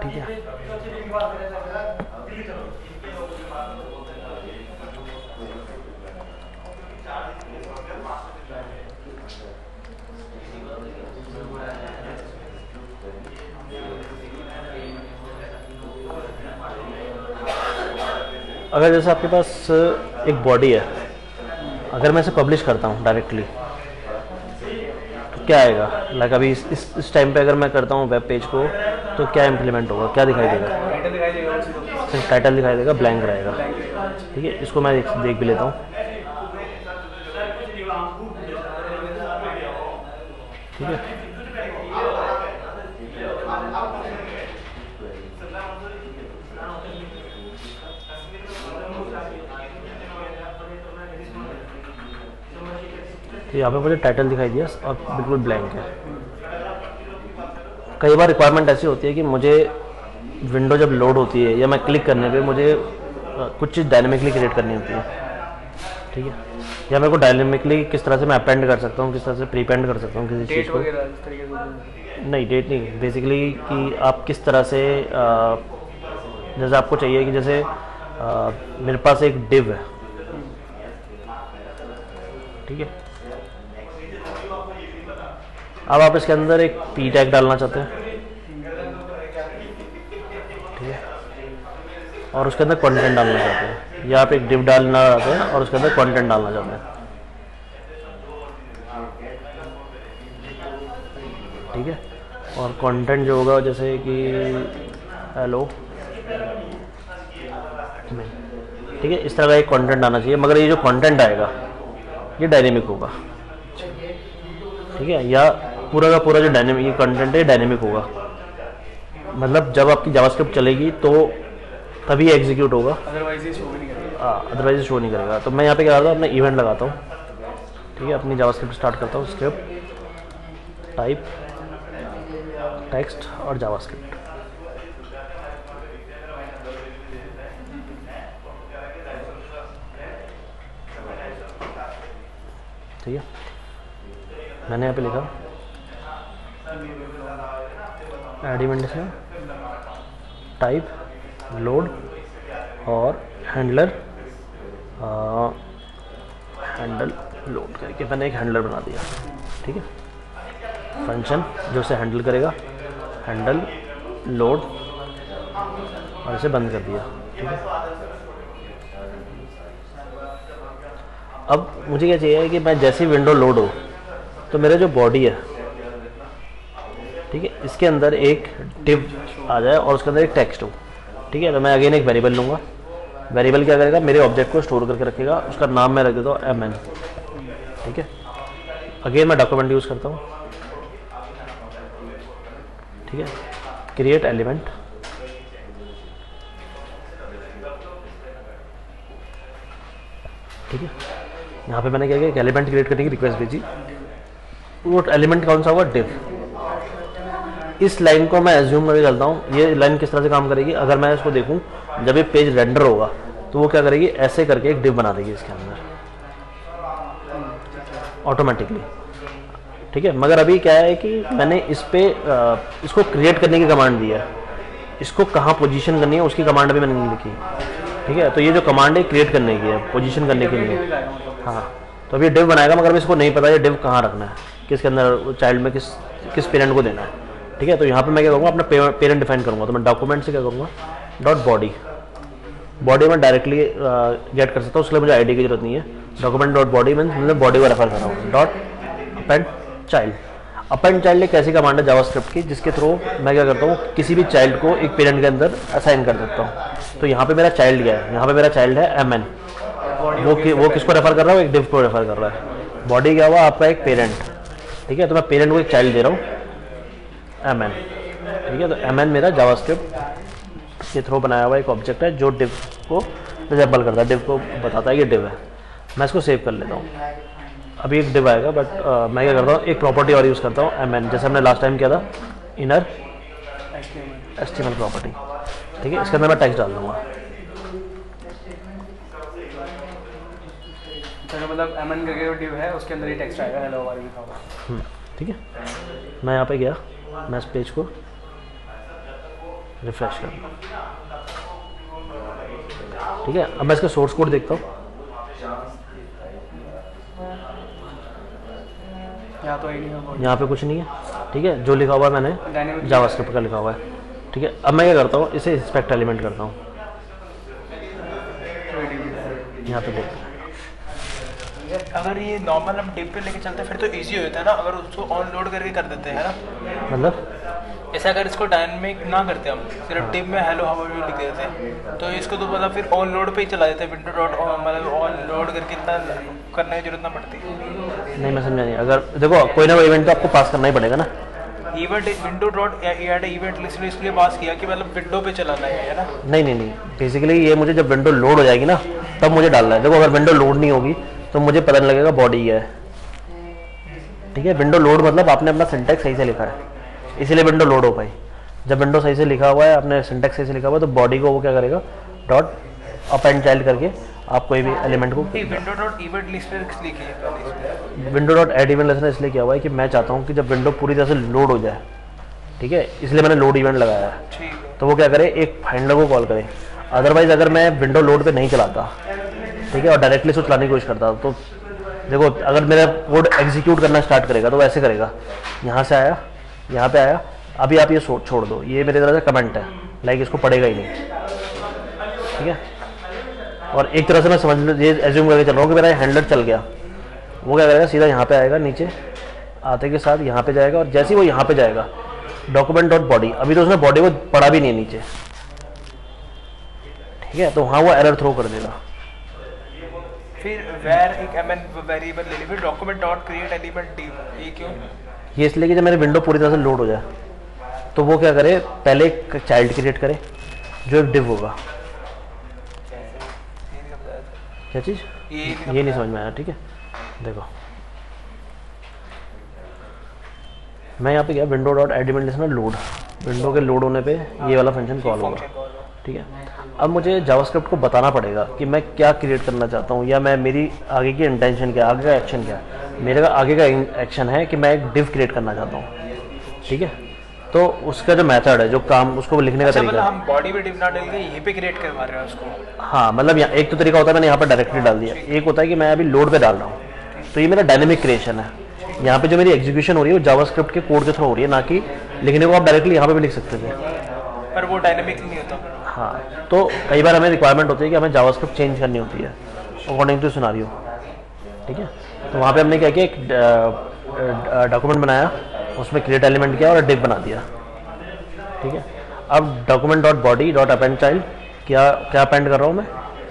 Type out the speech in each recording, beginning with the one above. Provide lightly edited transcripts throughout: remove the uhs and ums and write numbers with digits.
ठीक है। अगर जैसे आपके पास एक बॉडी है, अगर मैं इसे पब्लिश करता हूँ डायरेक्टली तो क्या आएगा? लाइक अभी इस टाइम पे अगर मैं करता हूँ वेब पेज को तो क्या इम्प्लीमेंट होगा, क्या दिखाई देगा? टाइटल दिखाई देगा, सिर्फ टाइटल दिखाई देगा, ब्लैंक रहेगा। ठीक है, इसको मैं देख भी लेता हूँ। ठीक है, तो यहाँ पे मुझे टाइटल दिखाई दिया और बिल्कुल ब्लैंक है। कई बार रिक्वायरमेंट ऐसी होती है कि मुझे विंडो जब लोड होती है या मैं क्लिक करने पे मुझे कुछ चीज़ डायनेमिकली क्रिएट करनी होती है। ठीक है, या मेरे को डायनेमिकली किस तरह से मैं अपेंड कर सकता हूँ, किस तरह से प्रीपेंड कर सकता हूँ किसी चीज़ को। नहीं, डेट नहीं, बेसिकली कि आप किस तरह से जैसे आपको चाहिए कि जैसे मेरे पास एक डिव है। ठीक है, अब आप इसके अंदर एक पी टैग डालना चाहते हैं। ठीक है, और उसके अंदर कंटेंट डालना चाहते हैं, या आप एक डिव डालना चाहते हैं और उसके अंदर कंटेंट डालना चाहते हैं। ठीक है, और कंटेंट जो होगा जैसे कि हेलो। ठीक है, इस तरह का एक कंटेंट आना चाहिए, मगर ये जो कंटेंट आएगा ये डायनेमिक होगा। ठीक है, या पूरा का पूरा जो डायनेमिक ये कंटेंट है डायनेमिक होगा, मतलब जब आपकी जावास्क्रिप्ट चलेगी तो तभी एग्जीक्यूट होगा, अदरवाइज ये शो भी नहीं करेगा। अदरवाइज शो नहीं करेगा। तो मैं यहाँ पे क्या करता हूँ, अपना इवेंट लगाता हूँ। ठीक है, अपनी जावास्क्रिप्ट स्टार्ट करता हूँ, स्क्रिप्ट टाइप टेक्स्ट और जावास्क्रिप्ट। ठीक है, मैंने यहाँ पे लिखा ऐड इवेंट से टाइप लोड और हैंडल लोड करके मैंने एक हैंडलर बना दिया। ठीक है, फंक्शन जो इसे हैंडल करेगा, हैंडल लोड, और इसे बंद कर दिया। ठीक है, अब मुझे क्या चाहिए कि मैं जैसी विंडो लोड हो तो मेरा जो बॉडी है, ठीक है, इसके अंदर एक डिव आ जाए और उसके अंदर एक टेक्स्ट हो। ठीक है, तो मैं अगेन एक वेरिएबल लूँगा। वेरिएबल क्या करेगा, मेरे ऑब्जेक्ट को स्टोर करके रखेगा, उसका नाम मैं रख देता हूँ mn। ठीक है, अगेन मैं डॉक्यूमेंट यूज़ करता हूँ। ठीक है, क्रिएट एलिमेंट। ठीक है, यहाँ पे मैंने क्या किया, एक एलिमेंट क्रिएट करने की रिक्वेस्ट भेजी। वो एलिमेंट कौन सा होगा, डिव। इस लाइन को मैं एज्यूम करके चलता हूँ। ये लाइन किस तरह से काम करेगी, अगर मैं इसको देखूँ जब ये पेज रेंडर होगा तो वो क्या करेगी, ऐसे करके एक डिव बना देगी इसके अंदर ऑटोमेटिकली। ठीक है, मगर अभी क्या है कि मैंने इस पे इसको क्रिएट करने की कमांड दी है, इसको कहाँ पोजीशन करनी है उसकी कमांड भी मैंने नहीं लिखी। ठीक है, तो ये जो कमांड है क्रिएट करने की है, पोजीशन करने के लिए। हाँ, तो अभी डिव बनाएगा, मगर इसको नहीं पता ये डिव कहाँ रखना है, किसके अंदर, चाइल्ड में किस पेरेंट को देना है। ठीक है, तो यहाँ पे मैं क्या करूँगा, अपना पेरेंट डिफाइन करूँगा। तो मैं डॉक्यूमेंट से क्या करूँगा, डॉट बॉडी में डायरेक्टली गेट कर सकता हूँ, उसके लिए मुझे आईडी की जरूरत नहीं है। डॉक्यूमेंट डॉट बॉडी मीन्स मैं बॉडी को रेफर कर रहा हूँ। Dot append child. Append child एक ऐसी कमांड है जावास्क्रिप्ट की जिसके थ्रू मैं क्या करता हूँ, किसी भी चाइल्ड को एक पेरेंट के अंदर असाइन कर सकता हूँ। तो यहाँ पे मेरा चाइल्ड क्या है, यहाँ पे मेरा चाइल्ड है mn। वो किसको रेफर कर रहा हूँ, एक डिव को रेफर कर रहा है। बॉडी क्या हुआ, आपका एक पेरेंट। ठीक है, तो मैं पेरेंट को एक चाइल्ड दे रहा हूँ mn। ठीक है, तो mn मेरा जावास्क्रिप्ट के थ्रू बनाया हुआ एक ऑब्जेक्ट है जो डिव को रिजेंबल करता है, डिव को बताता है कि डिव है। मैं इसको सेव कर लेता हूँ। अभी एक डिव आएगा, बट मैं क्या करता हूँ, एक प्रॉपर्टी और यूज़ करता हूँ mn, जैसे हमने लास्ट टाइम किया था, इनर HTML प्रॉपर्टी। ठीक है, इसके अंदर मैं टेक्स्ट डाल दूँगा। मतलब mn करके जो डिव है उसके अंदर ही टेक्स्ट आएगा, हेलो वाली लिखा होगा। ठीक है, मैं यहाँ पे गया, मैं इस पेज को रिफ्रेश करना। ठीक है, अब मैं इसका सोर्स कोड देखता हूँ। यहाँ तो नहीं है, यहाँ पे कुछ नहीं है। ठीक है, जो लिखा हुआ है मैंने जावास्क्रिप्ट का लिखा हुआ है। ठीक है, अब मैं क्या करता हूँ, इसे इंस्पेक्ट एलिमेंट करता हूँ। यहाँ पे देखते हैं, अगर ये नॉर्मल हम डिप पे लेके चलते हैं फिर तो इजी हो जाता है ना, अगर उसको ऑन लोड करके कर देते हैं ना, मतलब ऐसा अगर इसको डायनेमिक ना करते हम, सिर्फ डिप में हेलो हाउ आर यू लिख देते हैं, तो इसको तो मतलब फिर ऑन लोड पे ही चला देते हैं, विंडो डॉट मतलब ऑन लोड करके इतना करने की जरूरत ना पड़ती। नहीं, मैं समझा नहीं। अगर देखो कोई ना कोई इवेंट तो आपको पास करना ही पड़ेगा ना। Event window dot add event list ने इसलिए पास किया कि मतलब विंडो पे चलाना है ना। नहीं नहीं नहीं, बेसिकली ये मुझे जब विंडो लोड हो जाएगी ना तब मुझे डालना है। देखो अगर विंडो लोड नहीं होगी तो मुझे पता नहीं लगेगा बॉडी है। ठीक है, विंडो लोड मतलब आपने अपना सिंटैक्स सही से लिखा है, इसीलिए विंडो लोड हो पाई। जब विंडो सही से लिखा हुआ है, आपने सिंटैक्स सही से लिखा हुआ है, तो बॉडी को वो क्या करेगा, डॉट अप एंड चाइल्ड करके आप कोई भी एलिमेंट को विंडो डॉट इवेंट लिस्ट इसलिए किया, window dot add event listener इसलिए किया हुआ है कि मैं चाहता हूँ कि जब विंडो पूरी तरह से लोड हो जाए, ठीक है, इसलिए मैंने लोड इवेंट लगाया है। ठीक है, तो वो क्या करे, एक फाइंडर को कॉल करे। अदरवाइज अगर मैं विंडो लोड पे नहीं चलाता, ठीक है, और डायरेक्टली उसको चलाने की कोशिश करता, तो देखो अगर मेरा कोड एग्जीक्यूट करना स्टार्ट करेगा तो ऐसे करेगा, यहाँ से आया, यहाँ पे आया, अभी आप ये छोड़ दो, ये मेरी तरह से कमेंट है, लाइक इसको पढ़ेगा ही नहीं। ठीक है, और एक तरह से मैं समझ ये एज्यूम करके चल रहा हूँ कि मेरा हैंडलर चल गया, वो क्या करेगा, सीधा यहाँ पे आएगा, नीचे आते के साथ यहाँ पे जाएगा, और जैसे ही वो यहाँ पे जाएगा डॉक्यूमेंट डॉट बॉडी, अभी तो उसने बॉडी को पढ़ा भी नहीं है नीचे, ठीक है, तो वहाँ वो एरर थ्रो कर देगा। फिर वेर एक एमएन वेरिएबल ले ली, फिर document dot create element div, ये क्यों? ये इसलिए कि जब मेरी विंडो पूरी तरह से लोड हो जाए तो वो क्या करे, पहले एक चाइल्ड क्रिएट करे जो एक डिव होगा। क्या चीज़, ये नहीं समझ में आया। ठीक है, देखो मैं यहाँ पे गया window dot add event listener load, window के लोड होने पे ये वाला फंक्शन कॉल होगा। ठीक है, अब मुझे जावास्क्रिप्ट को बताना पड़ेगा कि मैं क्या क्रिएट करना चाहता हूँ, या मैं मेरी आगे की इंटेंशन क्या है, आगे का एक्शन क्या है। मेरे आगे का एक्शन है कि मैं एक डिव क्रिएट करना चाहता हूँ। ठीक है, तो उसका जो मेथड है, जो काम उसको लिखने का तरीका, मतलब हम बॉडी में डिव ना डाल के यहीं पे क्रिएट करवा रहे हैं उसको। हाँ, मतलब एक तो तरीका होता है मैंने यहाँ पर डायरेक्टली डाल दिया, एक होता है कि मैं अभी लोड पे डाल रहा हूँ, तो ये मेरा डायनेमिक क्रिएशन है। यहाँ पे जो मेरी एग्जीक्यूशन हो रही है वो जावास्क्रिप्ट के कोड के थ्रू हो रही है, ना कि लिखने को आप डायरेक्टली यहाँ पे भी लिख सकते थे, पर वो डायनेमिक नहीं होता। हाँ, तो कई बार हमें रिक्वायरमेंट होती है कि हमें जावास्क्रिप्ट चेंज करनी होती है अकॉर्डिंग टू सिनेरियो। ठीक है, तो वहाँ पे हमने क्या किया, एक डॉक्यूमेंट बनाया, उसमें क्रिएट एलिमेंट किया और डिव बना दिया। ठीक है, अब document dot body dot append child, क्या क्या अपेंड कर रहा हूँ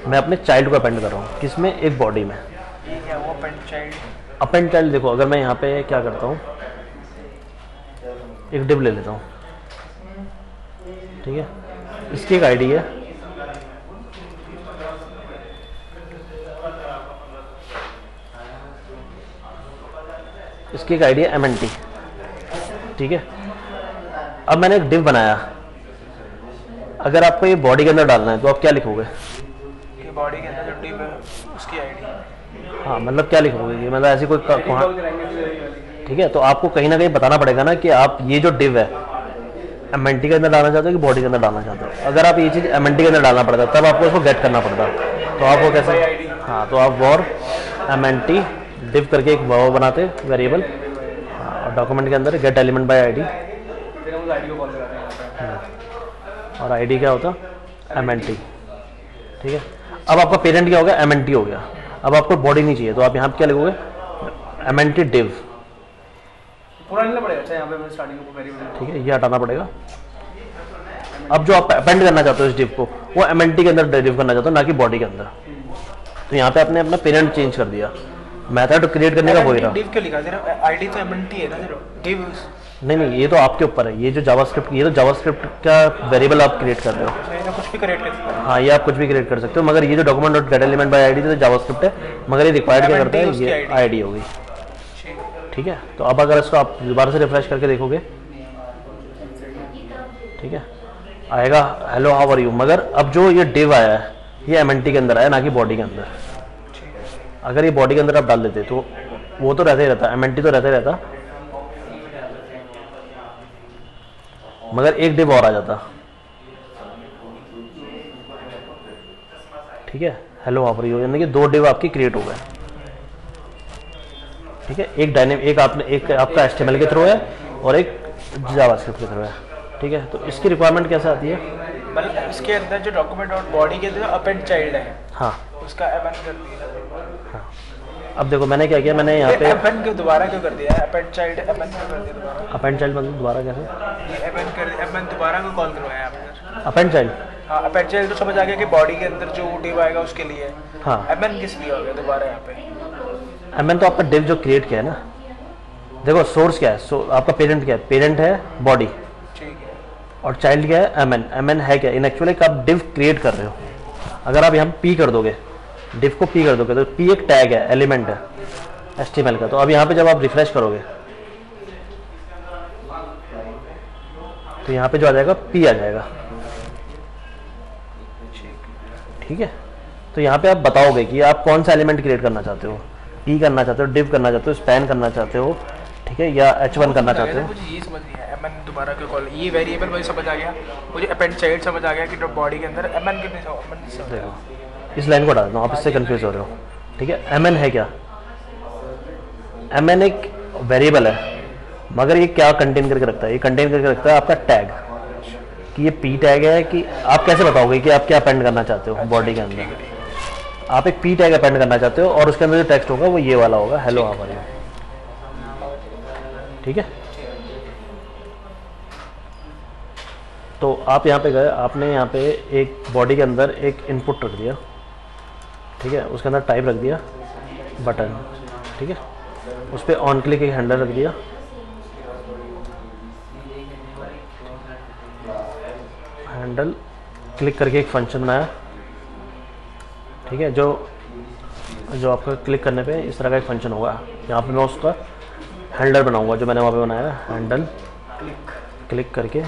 मैं अपने चाइल्ड को अपेंड कर रहा हूँ, किसमें, एक बॉडी में। क्या वो अपेंड चाइल्ड, अपेंड चाइल्ड देखो, अगर मैं यहाँ पे क्या करता हूँ, एक डिव ले लेता हूँ। ठीक है, इसकी एक आईडी है, इसकी एक आईडी है MNT। ठीक है, अब मैंने एक डिव बनाया, अगर आपको ये बॉडी के अंदर डालना है तो आप क्या लिखोगे, कि बॉडी के अंदर जो डिव है उसकी आईडी। हाँ, मतलब क्या लिखोगे, ये मतलब ऐसी कोई ठीक है, तो आपको कहीं ना कहीं बताना पड़ेगा ना कि आप ये जो डिव है MNT के अंदर डालना चाहते हो कि बॉडी के अंदर डालना चाहते हो। अगर आप ये चीज़ MNT के अंदर डालना पड़ता तब आपको उसको गेट करना पड़ता, तो आप वो कैसे, हाँ, तो आप वॉर MNT डिव करके एक वो बनाते वेरिएबल, और डॉक्यूमेंट के अंदर गेट एलिमेंट बाय आईडी, और आईडी क्या होता, MNT। ठीक है, अब आपका पेरेंट क्या हो गया, MNT हो गया। अब आपको बॉडी नहीं चाहिए तो आप यहाँ पे क्या लिखोगे, MNT डिव। पूरा नहीं पड़ेगा, अच्छा यहाँ पे स्टार्टिंग को वेरिएबल। ठीक है, ये हटाना पड़ेगा। अब जो आप अपेंड करना चाहते हो इस डिव को, वो MNT के अंदर डिव करना चाहते हो, ना कि बॉडी के अंदर। तो यहाँ पे आपने अपना पेरेंट चेंज कर दिया, मेथड क्रिएट करने का वही रहा। डिव क्यों लिखा, तेरा आईडी तो MNT है ना, तेरा डिव। नहीं, ये तो आपके ऊपर है, ये जो जावास्क्रिप्ट, ये तो जावास्क्रिप्ट का वेरिएबल आप क्रिएट कर रहे हो। कुछ भी क्रिएट कर सकते हो। हाँ, ये आप कुछ भी क्रिएट कर सकते हो, मगर ये जो document dot gate element by ID तो जावास्क्रिप्ट है, मगर ये रिक्वायर्ड क्या करता है, ये आईडी होगी। ठीक है, तो अब अगर इसको आप दोबारा से रिफ्रेश करके देखोगे, ठीक है, आएगा हेलो हाउ आर यू, मगर अब जो ये डिव आया है ये MNT के अंदर आया, ना कि बॉडी के अंदर। अगर ये बॉडी के अंदर आप डाल देते तो वो तो रहता ही रहता, MNT तो रहता ही रहता, मगर एक डिव और आ जाता, ठीक है, हेलो वहाँ पर ही हो, यानी कि 2 डिव आपकी क्रिएट हो गए। ठीक है, एक आपका HTML के थ्रू है और एक जावास्क्रिप्ट के थ्रू है। ठीक है, तो इसकी रिक्वायरमेंट कैसे आती है? मतलब इसके अंदर जो डॉक्यूमेंट और बॉडी के जो अपेंड चाइल्ड है, हाँ, उसका अपेंड कर दिया। हाँ, अब देखो मैंने क्या किया, मैंने यहाँ पे अपेंड क्यों दोबारा क्यों कर दिया? अपेंड चाइल्ड अपेंड क्यों कर दिया दोबारा? अपेंड चाइल्ड मतलब दोबारा कैसे? ये अपेंड दोबारा को कॉल करवाया आपने? अपेंड चाइल्ड, हाँ, अपेंड चाइल्ड तो समझ आ गया कि बॉडी के अंदर जो डिव आएगा उसके लिए है। हाँ, अपेंड किस लिए हो गया दोबारा यहाँ पे? मैंने तो आपका डिव जो क्रिएट किया है ना, देखो सोर्स क्या है, आपका पेरेंट क्या है? पेरेंट है बॉडी, ठीक है, और चाइल्ड क्या है? एमएन है क्या? इन एक्चुअली आप डिव क्रिएट कर रहे हो। अगर आप यहाँ पी कर दोगे, डिव को पी कर दोगे, तो पी एक टैग है, एलिमेंट है HTML का। तो अब यहाँ पे जब आप रिफ्रेश करोगे तो यहाँ पे जो आ जाएगा पी आ जाएगा। ठीक है, तो यहाँ पे आप बताओगे कि आप कौन सा एलिमेंट क्रिएट करना चाहते हो, पी करना चाहते हो, डिव करना चाहते हो, स्पैन करना चाहते हो, ठीक है, या H1 करना चाहते हो। मुझे ये समझ नहीं आया, अपेंड दोबारा क्यों कॉल? ये वेरिएबल मुझे समझ आ गया, मुझे अपेंड चाइल्ड समझ आ गया कि बॉडी के अंदर अपेंड कितने समझ। देखो इस लाइन को डाल दो, आप इससे कंफ्यूज हो रहे हो। ठीक है, एमएन है क्या? एमएन एक वेरिएबल है, मगर ये क्या कंटेन करके रखता है? ये कंटेन करके रखता है आपका टैग, कि ये पी टैग है। कि आप कैसे बताओगे कि आप क्या अपेंड करना चाहते हो बॉडी के अंदर? आप एक पी टैग अपेंड करना चाहते हो और उसके अंदर जो टेक्स्ट होगा वो ये वाला होगा, हेलो हाउ आर यू। ठीक है, तो आप यहाँ पे गए, आपने यहाँ पे एक बॉडी के अंदर एक इनपुट रख दिया, ठीक है, उसके अंदर टाइप रख दिया बटन, ठीक है, उस पर ऑन क्लिक एक हैंडल रख दिया, हैंडल क्लिक करके एक फंक्शन बनाया। ठीक है, जो आपका क्लिक करने पे इस तरह का एक फंक्शन होगा। यहाँ पे मैं उसका हैंडल बनाऊंगा जो मैंने वहाँ पे बनाया, हैंडल क्लिक करके,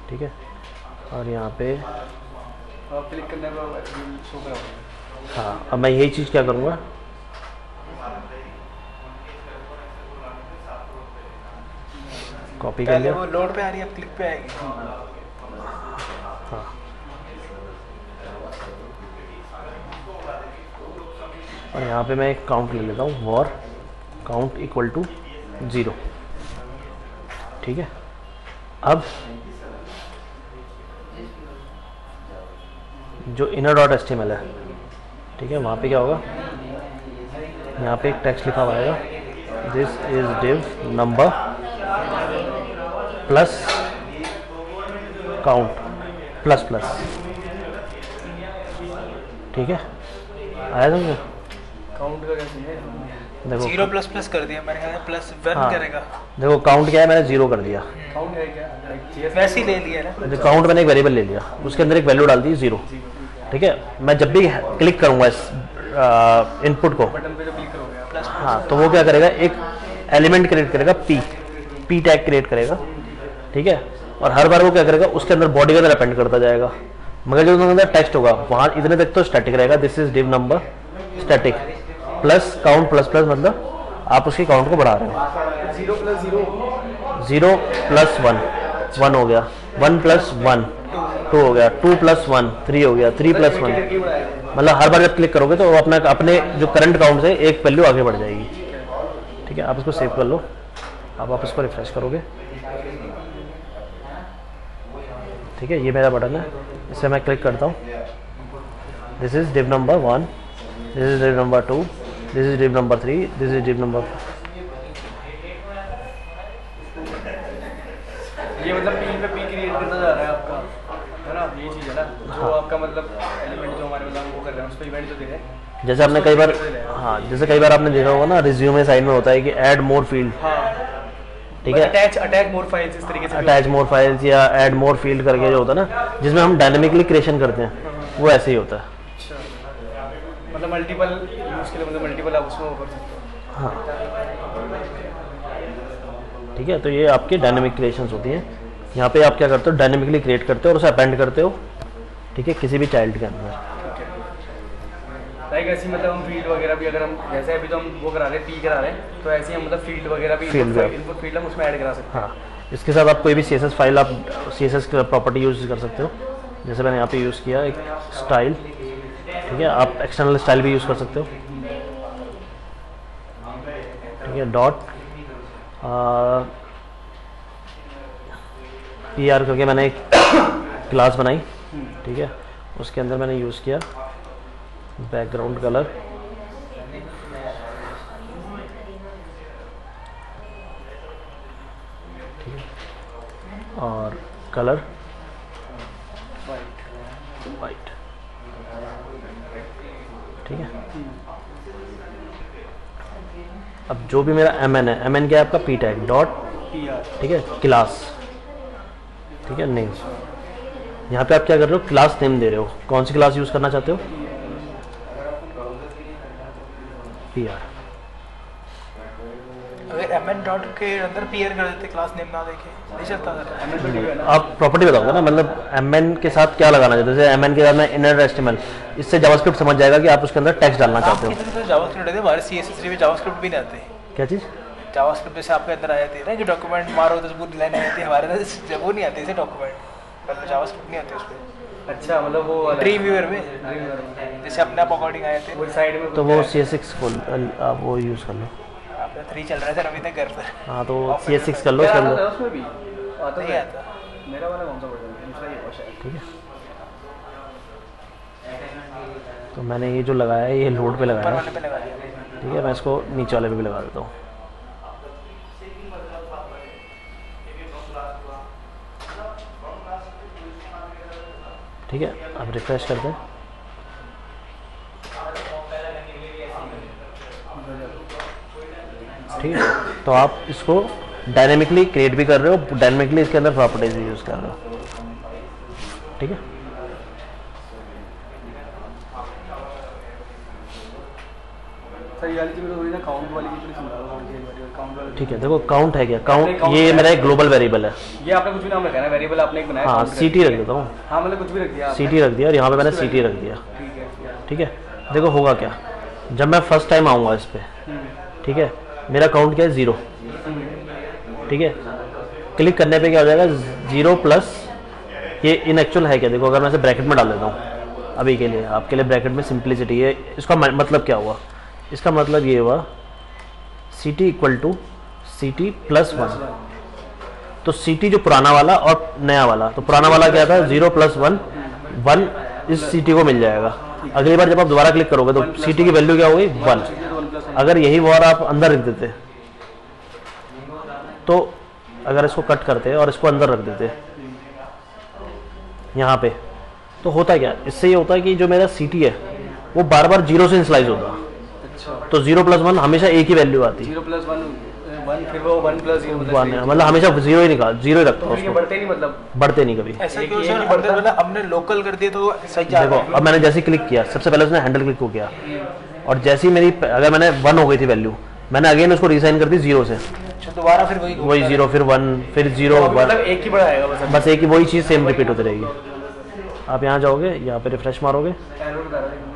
ठीक है, और यहाँ पे क्लिक करने पर शो करोगे। हाँ, अब मैं यही चीज़ क्या करूँगा, कॉपी कर लिया। वो लोड पे आ रही है, अब क्लिक पे आएगी। हाँ, और यहाँ पे मैं एक काउंट ले लेता हूँ, वॉर काउंट इक्वल टू 0। ठीक है, अब जो inner.html है, ठीक है, वहाँ पे क्या होगा, यहाँ पे एक टेक्स्ट लिखा हुआ आएगा, this is div number plus count plus plus. ठीक है, आया समझ? काउंट का कैसे है? देखो 0 प्लस प्लस कर दिया मैंने, कहा प्लस 1 हाँ, करेगा। देखो काउंट क्या है, मैंने 0 कर दिया। काउंट है क्या? वैसे ही ले लिया ना। जो काउंट मैंने एक वेरिएबल ले लिया, उसके अंदर एक वैल्यू डाल दी 0। ठीक है, मैं जब भी क्लिक करूंगा इस इनपुट को, बटन पे जो क्लिक करोगे आप, प्लस हाँ, तो वो क्या करेगा, एक एलिमेंट क्रिएट करेगा, पी टैग क्रिएट करेगा। ठीक है, और हर बार वो क्या करेगा, उसके अंदर बॉडी के अंदर अपेंड करता जाएगा, मगर जो उसके अंदर टेक्स्ट होगा वहाँ इतने तक तो स्टैटिक रहेगा, this is div number static plus count plus plus, मतलब आप उसके काउंट को बढ़ा रहे हो। 0 प्लस 0 0 प्लस 1 हो गया, 1 प्लस 1 2 हो गया, 2 प्लस 1 3 हो गया, 3 प्लस 1, मतलब हर बार जब क्लिक करोगे तो वो अपने जो करंट काउंट से एक वैल्यू आगे बढ़ जाएगी। ठीक है, आप इसको सेव कर लो, अब आप इसको रिफ्रेश करोगे। ठीक है, ये मेरा बटन है, इससे मैं क्लिक करता हूँ, this is div number 1, this is div number 2, this is div number 3, this is div number. ये मतलब पी पे पी क्रिएट करता जा रहा है आपका, है ना? ये चीज़ है ना, जो आपका मतलब एलिमेंट जो हमारे मतलब वो कर रहे हैं उस पर इवेंट जो दे रहे हैं। जैसे आपने कई बार, हाँ, जैसे कई बार आपने देखा होगा ना, रिज्यूमे साइड में होता है कि ऐड मोर फील्ड। हाँ, ठीक है, अटैच मोर फाइल्स, इस तरीके से अटैच मोर फाइल्स या ऐड मोर फील्ड करके जो होता है ना, जिसमें हम डायनेमिकली क्रिएशन करते हैं, वो ऐसे ही होता है। अच्छा, मतलब मल्टीपल यूज़ के लिए, मतलब मल्टीपल आप उसमें वो कर सकते हो। हाँ, ठीक है, तो ये आपकी डायनेमिक क्रिएशंस होती हैं। यहाँ पे आप क्या करते हो, डायनेमिकली क्रिएट करते हो और उसे अपेंड करते हो, ठीक है, किसी भी चाइल्ड के अंदर। लाइक ऐसी मतलब हम फील्ड वगैरह भी, अगर हम जैसे अभी तो हम वो करा रहे हैं, पी करा रहे हैं, तो ऐसे ही हम मतलब फील्ड वगैरह भी, Field भी। इनपुट फील्ड हम उसमें ऐड करा सकते हैं। हाँ, इसके साथ आप कोई भी CSS फाइल, आप CSS प्रॉपर्टी यूज़ कर सकते हो। जैसे मैंने यहाँ पे यूज़ किया एक स्टाइल ठीक है, आप एक्सटर्नल स्टाइल भी यूज़ कर सकते हो। ठीक है, डॉट PR करके मैंने एक क्लास बनाई। ठीक है, उसके अंदर मैंने यूज़ किया बैकग्राउंड कलर, ठीक है, और कलर वाइट। ठीक है, अब जो भी मेरा MN है, MN क्या है आपका P टैग डॉट, ठीक है, क्लास, ठीक है, नेम। यहाँ पे आप क्या कर रहे हो, क्लास नेम दे रहे हो, कौन सी क्लास यूज़ करना चाहते हो, PR। अगर MN डॉट के अंदर PR कर देते, क्लास नेम ना देके, नहीं चलता सर? आप प्रॉपर्टी बताओगे ना, मतलब MN के साथ क्या लगाना चाहते हो, जैसे MN के साथ में इनर HTML, इससे जावास्क्रिप्ट समझ जाएगा कि आप उसके अंदर टेक्स्ट डालना चाहते हो। कितने तो जावास्क्रिप्ट है, हमारे CSS3 में जावास्क्रिप्ट भी नहीं आते। क्या चीज़? जावास्क्रिप्ट जैसे आपके अंदर आ जाती है ना, जो डॉक्यूमेंट मारो तो पूरी लाइन आ जाती है, हमारे अंदर वो नहीं आते ऐसे डॉक्यूमेंट, मतलब जावास्क्रिप्ट नहीं आते उसमें। अच्छा, मतलब वो ड्रीम व्यूअर में जैसे अपने आप अकॉर्डिंग आ जाते हैं, वो साइड में तो वो CS6 खोल, आप वो यूज़ कर लो। आपका 3 चल रहा है सर अभी तक घर पर। हाँ, तो CS6 कर लो उसके अंदर। उसमें भी आता नहीं है। आता। मेरा वाला कौन सा वर्जन है? दूसरा ही है शायद। ठीक है, तो मैंने ये जो लगाया है ये लोड पे ऊपर लगाया वाले है। पे लगा दिया। ठीक है, मैं इसको नीचे वाले पे भी लगा देता हूँ। ठीक है, अब रिफ्रेश करते हैं। ठीक है, तो आप इसको डायनेमिकली क्रिएट भी कर रहे हो, डायनेमिकली इसके अंदर प्रॉपर्टीज भी यूज़ कर रहे हो। ठीक है, सर ये वाली चीज़ तो थोड़ी ना काउंट वाली की थोड़ी समझा दो, कौन सी है काउंट वाली? ठीक है, देखो काउंट है क्या, काउंट count ये है। मेरा एक ग्लोबल वेरिएबल है। ये आपने कुछ भी नाम रखा है ना, वेरिएबल आपने एक बनाया। हाँ, count CT करके। रख देता हूँ, हाँ, मतलब कुछ भी रख दिया आपने। CT रख दिया, और यहाँ पे मैंने CT रख दिया। ठीक है। ठीक है, देखो होगा क्या, जब मैं फर्स्ट टाइम आऊँगा इस पर, ठीक है, मेरा काउंट क्या है 0। ठीक है, क्लिक करने पे क्या हो जाएगा 0 प्लस, ये इन एक्चुअल है क्या, देखो अगर मैं इसे ब्रैकेट में डाल देता हूँ अभी के लिए, आपके लिए ब्रैकेट में सिंप्लिसिटी है, इसका मतलब क्या हुआ, इसका मतलब ये हुआ CT equal to CT plus 1। तो CT जो पुराना वाला और नया वाला, तो पुराना वाला क्या था 0 प्लस 1, 1 इस CT को मिल जाएगा। अगली बार जब आप दोबारा क्लिक करोगे तो CT की वैल्यू क्या होगी 1। अगर यही वॉर आप अंदर रख देते, तो अगर इसको कट करते और इसको अंदर रख देते यहाँ पे, तो होता क्या, इससे ये होता है कि जो मेरा CT है वो बार बार 0 से इनिशियलाइज होता, अच्छा, तो 0 प्लस 1 हमेशा एक ही वैल्यू आती, 0 प्लस 1 1, फिर वो 1 प्लस 0 मतलब हमेशा 0 ही निकाल, 0 ही रखता हूँ फिर ये उसको, बढ़ते नहीं, मतलब बढ़ते नहीं कभी। ऐसा एक- क्यों एक सर, ही बढ़ता अंदर मतलब हमने लोकल कर दिया तो सही जा देखो रहा है। अब मैंने जैसे क्लिक किया, सबसे पहले उसने हैंडल क्लिक को किया, और जैसे ही मेरी अगर मैंने 1 हो गई थी वैल्यू, मैंने अगेन उसको रिसाइन कर दी 0 से, अच्छा, दोबारा फिर वही 0 फिर 1 फिर 0 मतलब 1, एक ही बढ़ाएगा बस। बस एक ही वही चीज़ सेम रिपीट होती रहेगी। आप यहाँ जाओगे, यहाँ पे रिफ्रेश मारोगे, एरर बता रहा है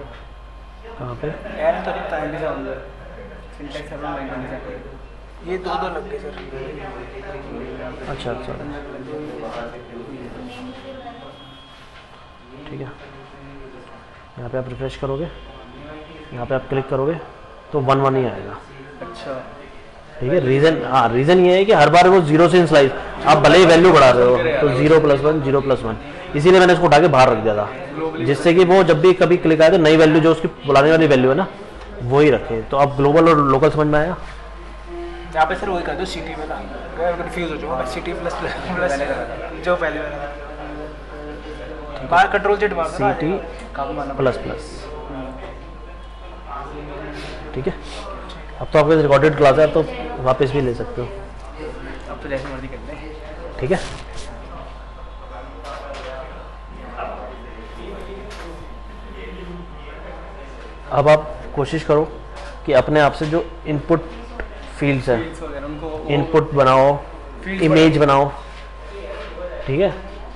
कहाँ पे, यार तो लगता है सिंटैक्स एरर लाइन 27। ये दो लग गए सर। अच्छा अच्छा, ठीक है, यहाँ पे आप रिफ्रेश करोगे, यहाँ पे आप क्लिक करोगे तो 1 1 ही आएगा। अच्छा, ठीक है, रीज़न, हाँ रीज़न ये है कि हर बार वो 0 से इनिशियलाइज, आप भले ही वैल्यू बढ़ा रहे हो तो 0 प्लस 1 0 प्लस 1, इसीलिए मैंने इसको उठा के बाहर रख दिया था, जिससे कि वो जब भी कभी क्लिक आए तो नई वैल्यू जो उसकी बुलाने वाली वैल्यू है ना वही रखे। तो अब ग्लोबल और लोकल समझ में आया। यहाँ पे सर वही कर दो CT वाला, मैं कंफ्यूज हो जाऊंगा, CT प्लस प्लस जो पहले वाला, बाहर कंट्रोल Z मार दो ना, CT काफी मानना प्लस प्लस, ठीक है। अब तो आपके रिकॉर्डेड क्लास है, तो वापस भी ले सकते हो, अब तो जैसे मर्जी करते हैं। ठीक है। अब आप कोशिश करो कि अपने आप से जो इनपुट फील्ड्स हैं, Fields वगैरह उनको इनपुट बनाओ, Fields इमेज बनाओ, ठीक है,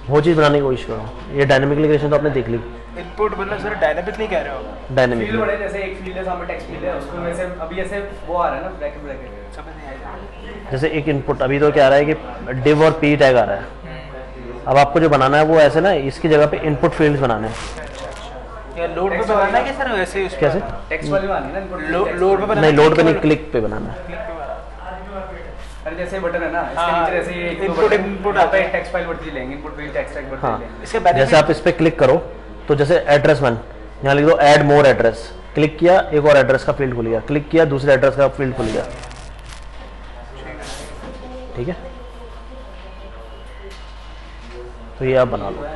वो चीज़ बनाने की कोशिश करो। ये डायनेमिक क्रिएशन तो आपने देख ली, इनपुट मतलब सर डायनामिक नहीं कह रहे हो, फील्ड डायनेमिक, बड़े, जैसे एक फील्ड है सामने टेक्स्ट फील्ड है, उसको वैसे अभी ऐसे वो आ रहा है ना ब्रैकेट ब्रैकेट। समझ नहीं आएगा। जैसे एक इनपुट अभी तो क्या आ रहा है कि डिव और पी टैग आ रहा है, अब आपको जो बनाना है वो ऐसे ना इसकी जगह पे इनपुट फील्ड्स बनाने हैं, या लोड पे बनाना है कि सर वैसे ही उस कैसे? टेक्स्ट वाली वाली ना इनपुट लोड पे बनाना नहीं, है, लोड पे नहीं, click क्लिक पे बनाना है। पे बनाना अरे जैसे बटन है ना इसके हाँ, नीचे जैसे एक input- input यहाँ पे आता है। टेक्स्ट फाइल बढ़ती लेंगे इनपुट पे टेक्स्ट फाइल बढ़ती हाँ। लेंगे है। इसके जैसे बेनिफिट आप इस पे क्लिक करो तो जैसे एड्रेस वन यहाँ लिख दो ऐड मोर एड्रेस, क्लिक किया एक और एड्रेस का फील्ड खुल गया, क्लिक किया दूसरे एड्रेस का फील्ड खुल गया। ठीक है, तो ये आप बना लो।